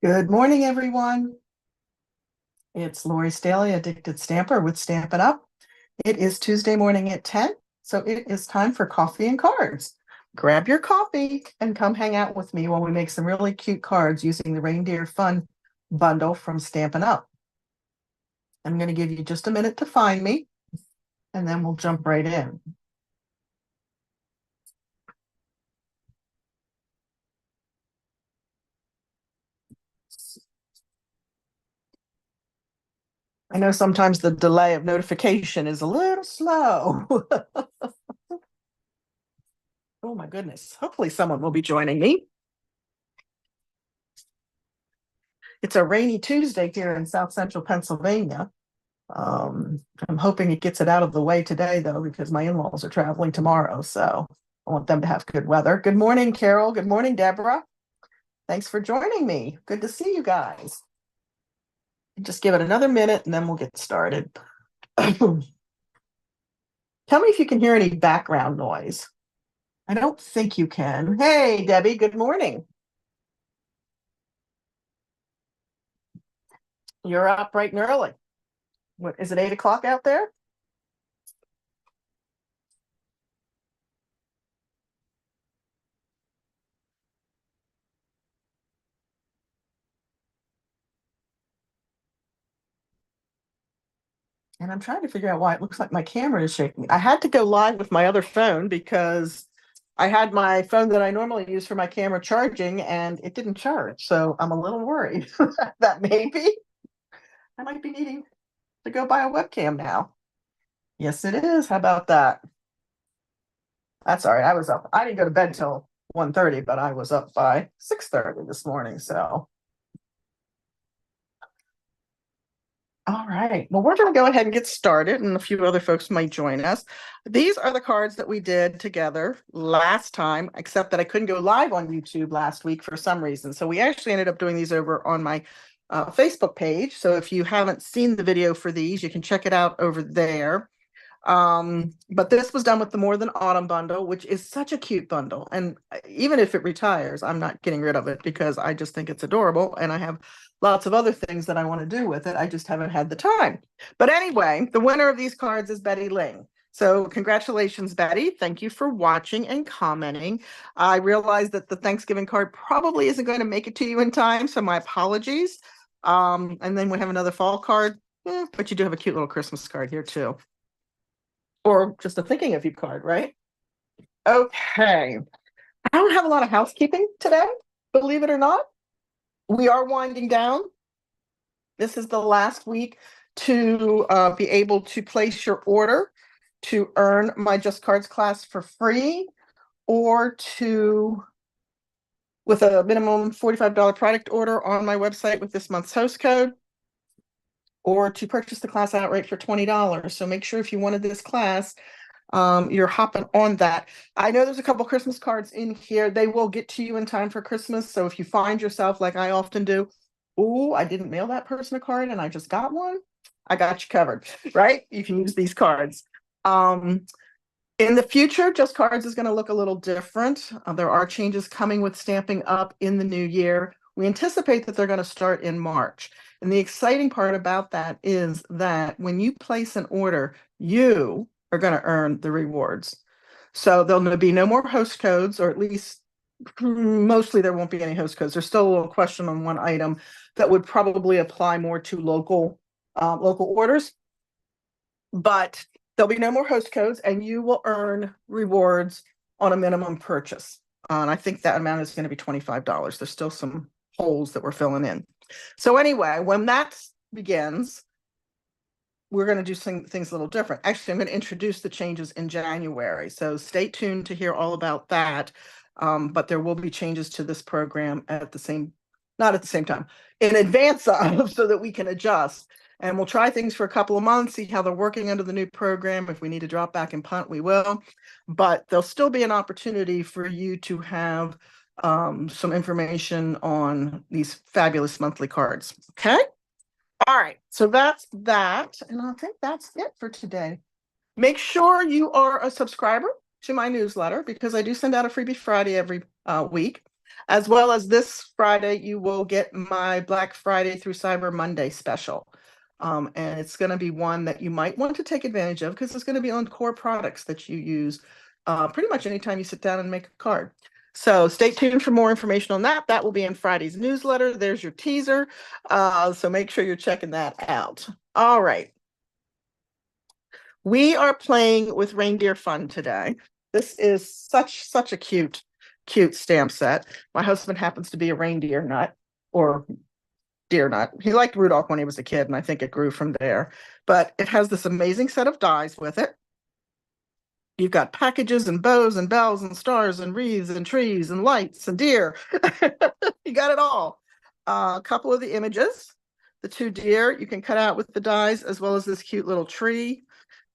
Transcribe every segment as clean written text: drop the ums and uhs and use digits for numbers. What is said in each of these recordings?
Good morning, everyone. It's Lori Staley, Addicted Stamper with Stampin' Up. It is Tuesday morning at 10, so it is time for coffee and cards. Grab your coffee and come hang out with me while we make some really cute cards using the Reindeer Fun bundle from Stampin' Up. I'm going to give you just a minute to find me, and then we'll jump right in. I know sometimes the delay of notification is a little slow. Oh my goodness. Hopefully someone will be joining me. It's a rainy Tuesday here in South Central Pennsylvania. I'm hoping it gets it out of the way today, though, because my in-laws are traveling tomorrow. So I want them to have good weather. Good morning, Carol. Good morning, Deborah. Thanks for joining me. Good to see you guys. Just give it another minute and then we'll get started. Tell me if you can hear any background noise. I don't think you can. Hey, Debbie, good morning. You're up bright and early. What is it, 8 o'clock out there? And I'm trying to figure out why it looks like my camera is shaking. I had to go live with my other phone because I had my phone that I normally use for my camera charging and it didn't charge. So I'm a little worried that maybe I might be needing to go buy a webcam now. Yes, it is. How about that? That's all right. I was up. I didn't go to bed till 1:30, but I was up by 6:30 this morning. So all right. Well, we're going to go ahead and get started, and a few other folks might join us. These are the cards that we did together last time, except that I couldn't go live on YouTube last week for some reason. So we actually ended up doing these over on my Facebook page. So if you haven't seen the video for these, you can check it out over there. But this was done with the More Than Autumn bundle, which is such a cute bundle. And even if it retires, I'm not getting rid of it because I just think it's adorable. And I have lots of other things that I want to do with it. I just haven't had the time. But anyway, the winner of these cards is Betty Ling. So congratulations, Betty. Thank you for watching and commenting. I realize that the Thanksgiving card probably isn't going to make it to you in time, so my apologies. And then we have another fall card, but you do have a cute little Christmas card here too. Or just a thinking of you card, right? Okay. I don't have a lot of housekeeping today, believe it or not. We are winding down. This is the last week to be able to place your order to earn my Just Cards class for free, or to, with a minimum $45 product order on my website with this month's host code, or to purchase the class outright for $20. So make sure if you wanted this class, you're hopping on that. I know there's a couple Christmas cards in here. They will get to you in time for Christmas. So if you find yourself, like I often do, oh, I didn't mail that person a card and I just got one, I got you covered, right? You can use these cards. In the future, Just Cards is going to look a little different. There are changes coming with Stamping Up in the new year. We anticipate that they're going to start in March. And the exciting part about that is that when you place an order, you are going to earn the rewards. So there'll be no more host codes, or at least mostly there won't be any host codes. There's still a little question on one item that would probably apply more to local orders. But there'll be no more host codes, and you will earn rewards on a minimum purchase. And I think that amount is going to be $25. There's still some holes that we're filling in. So anyway, when that begins, we're going to do things a little different. Actually, I'm going to introduce the changes in January. So stay tuned to hear all about that. But there will be changes to this program not at the same time, in advance of, so that we can adjust. And we'll try things for a couple of months, see how they're working under the new program. If we need to drop back and punt, we will. But there'll still be an opportunity for you to have some information on these fabulous monthly cards. Okay? All right. So that's that. And I think that's it for today. Make sure you are a subscriber to my newsletter, because I do send out a freebie Friday every week. As well as this Friday, you will get my Black Friday through Cyber Monday special. And it's going to be one that you might want to take advantage of because it's going to be on core products that you use pretty much anytime you sit down and make a card. So stay tuned for more information on that. That will be in Friday's newsletter. There's your teaser. So make sure you're checking that out. All right. We are playing with Reindeer Fun today. This is such a cute stamp set. My husband happens to be a reindeer nut or deer nut. He liked Rudolph when he was a kid, and I think it grew from there. But it has this amazing set of dies with it. You've got packages and bows and bells and stars and wreaths and trees and lights and deer. You got it all. A couple of the images, the two deer you can cut out with the dies, as well as this cute little tree.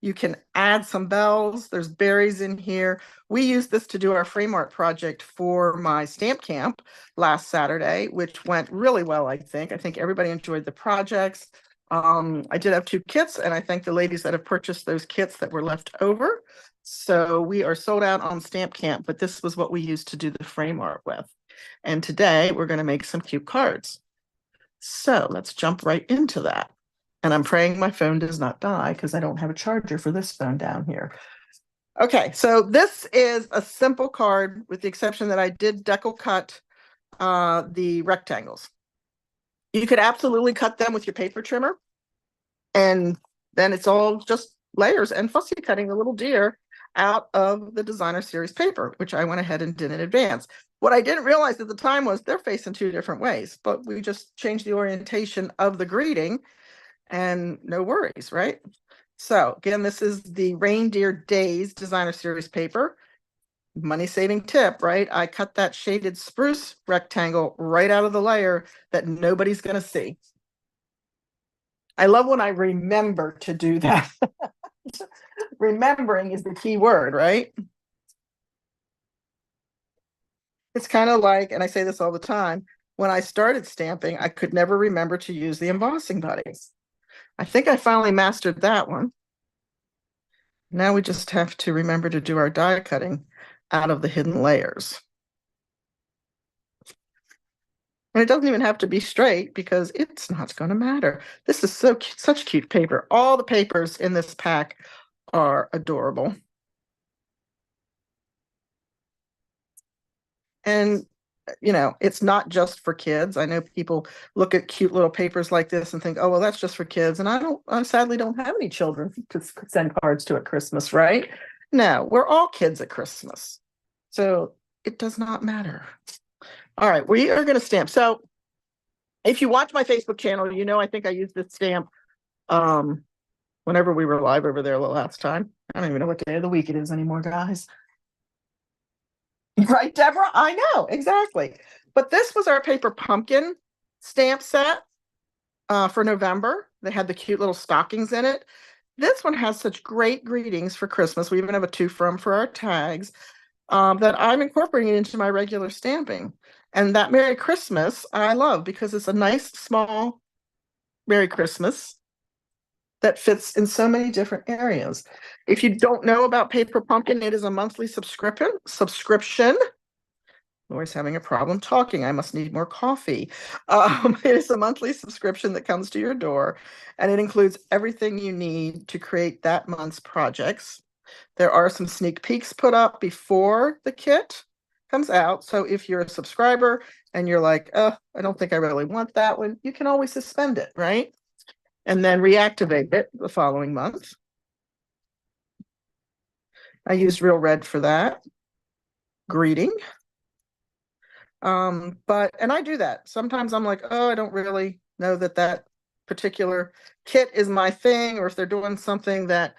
You can add some bells. There's berries in here. We used this to do our frame art project for my stamp camp last Saturday, which went really well, I think. I think everybody enjoyed the projects. I did have 2 kits, and I thank the ladies that have purchased those kits that were left over. So we are sold out on stamp camp, but this was what we used to do the frame art with. And today we're going to make some cute cards. So let's jump right into that. And I'm praying my phone does not die because I don't have a charger for this phone down here. Okay, so this is a simple card with the exception that I did decal cut the rectangles. You could absolutely cut them with your paper trimmer, and then it's all just layers and fussy cutting the little deer out of the designer series paper, which I went ahead and did in advance. What I didn't realize at the time was they're facing 2 different ways, but we just changed the orientation of the greeting and no worries, right? So again, this is the Reindeer Days designer series paper. Money saving tip, right? I cut that shaded spruce rectangle right out of the layer that nobody's going to see. I love when I remember to do that. Remembering is the key word, right? It's kind of like, and I say this all the time, when I started stamping, I could never remember to use the embossing buddies. I think I finally mastered that one. Now we just have to remember to do our die cutting out of the hidden layers. And it doesn't even have to be straight because it's not going to matter. This is so cute, such cute paper. All the papers in this pack are adorable. And you know, it's not just for kids. I know people look at cute little papers like this and think, oh, well, that's just for kids. And I sadly don't have any children to send cards to at Christmas, right? No, we're all kids at Christmas. So it does not matter. All right, we are going to stamp. So if you watch my Facebook channel, you know, I think I used this stamp whenever we were live over there the last time. I don't even know what day of the week it is anymore, guys. Right, Deborah? I know, exactly. But this was our paper pumpkin stamp set for November. They had the cute little stockings in it. This one has such great greetings for Christmas. We even have a to from for our tags that I'm incorporating into my regular stamping. And that Merry Christmas I love because it's a nice small Merry Christmas that fits in so many different areas. If you don't know about Paper Pumpkin, it is a monthly subscription. Lori's having a problem talking. I must need more coffee. It is a monthly subscription that comes to your door, and it includes everything you need to create that month's projects. There are some sneak peeks put up before the kit comes out. So if you're a subscriber and you're like, oh, I don't think I really want that one, you can always suspend it, right? And then reactivate it the following month. I used Real Red for that. Greeting. And I do that. Sometimes I'm like, oh, I don't really know that that particular kit is my thing, or if they're doing something that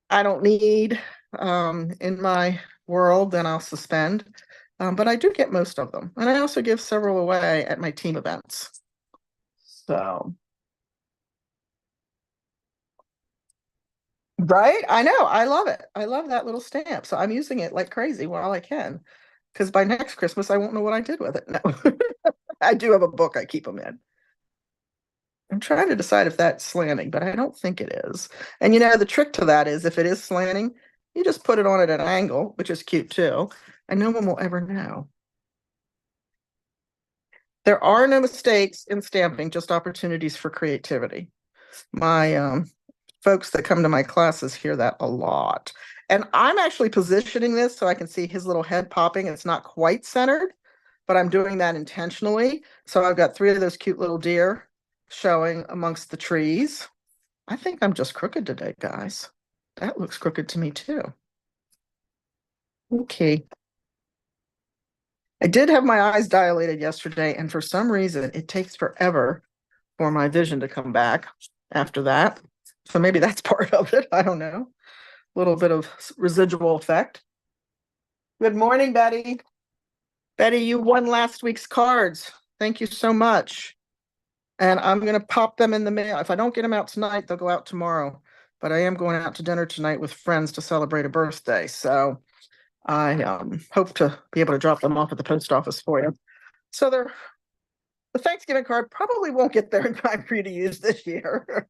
I don't need in my world, then I'll suspend. But I do get most of them. And I also give several away at my team events. So, right? I know. I love it. I love that little stamp. So I'm using it like crazy while I can. Because by next Christmas, I won't know what I did with it. No, I do have a book I keep them in. I'm trying to decide if that's slanting, but I don't think it is. And you know, the trick to that is if it is slanting, you just put it on at an angle, which is cute too, and no one will ever know. There are no mistakes in stamping, just opportunities for creativity. My folks that come to my classes hear that a lot. And I'm actually positioning this so I can see his little head popping. It's not quite centered, but I'm doing that intentionally. So I've got 3 of those cute little deer showing amongst the trees. I think I'm just crooked today, guys. That looks crooked to me too. Okay. I did have my eyes dilated yesterday, and for some reason, it takes forever for my vision to come back after that. So maybe that's part of it. I don't know. A little bit of residual effect. Good morning, Betty. Betty, you won last week's cards. Thank you so much. And I'm going to pop them in the mail. If I don't get them out tonight, they'll go out tomorrow. But I am going out to dinner tonight with friends to celebrate a birthday. So I hope to be able to drop them off at the post office for you. So the Thanksgiving card probably won't get there in time for you to use this year.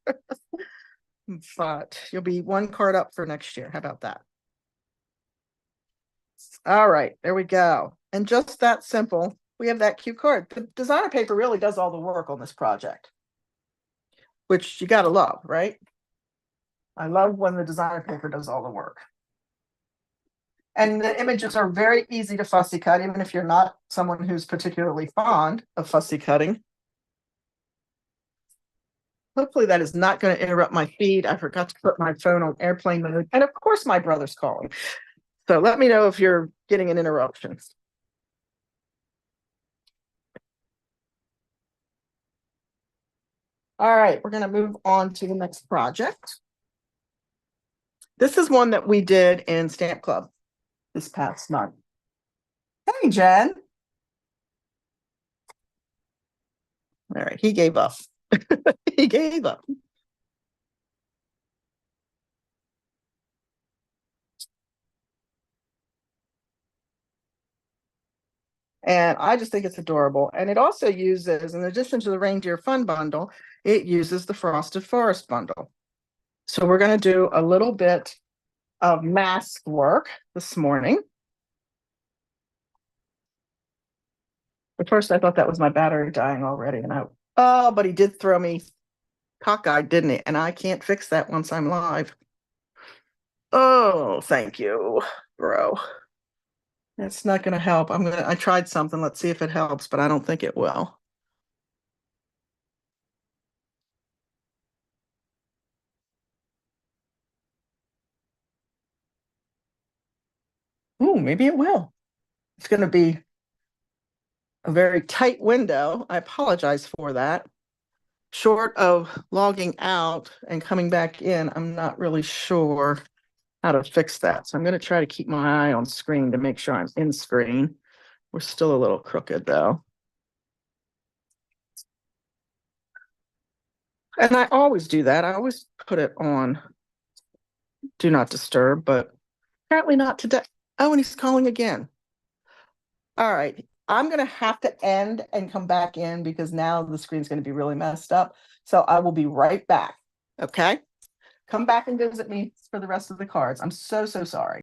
But you'll be 1 card up for next year. How about that? All right, there we go. And just that simple, we have that cute card. The designer paper really does all the work on this project, which you got to love, right? I love when the designer paper does all the work. And the images are very easy to fussy cut, even if you're not someone who's particularly fond of fussy cutting. Hopefully that is not going to interrupt my feed. I forgot to put my phone on airplane mode. And of course, my brother's calling. So let me know if you're getting an interruption. All right, we're going to move on to the next project. This is one that we did in Stamp Club this past month. Hey, Jen. All right, he gave up. He gave up. And I just think it's adorable. And it also uses, in addition to the Reindeer Fun bundle, it uses the Frosted Forest bundle. So we're going to do a little bit of mask work this morning. At first, I thought that was my battery dying already. And but he did throw me cockeyed, didn't he? And I can't fix that once I'm live. Oh, thank you, bro. It's not going to help. I tried something. Let's see if it helps, but I don't think it will. Ooh, maybe it will. It's going to be a very tight window. I apologize for that. Short of logging out and coming back in, I'm not really sure how to fix that. So I'm going to try to keep my eye on screen to make sure I'm in screen. We're still a little crooked though. And I always do that. I always put it on do not disturb, but apparently not today. Oh, and he's calling again. All right. I'm going to have to end and come back in because now the screen's going to be really messed up. So I will be right back. Okay. Come back and visit me for the rest of the cards. I'm so sorry.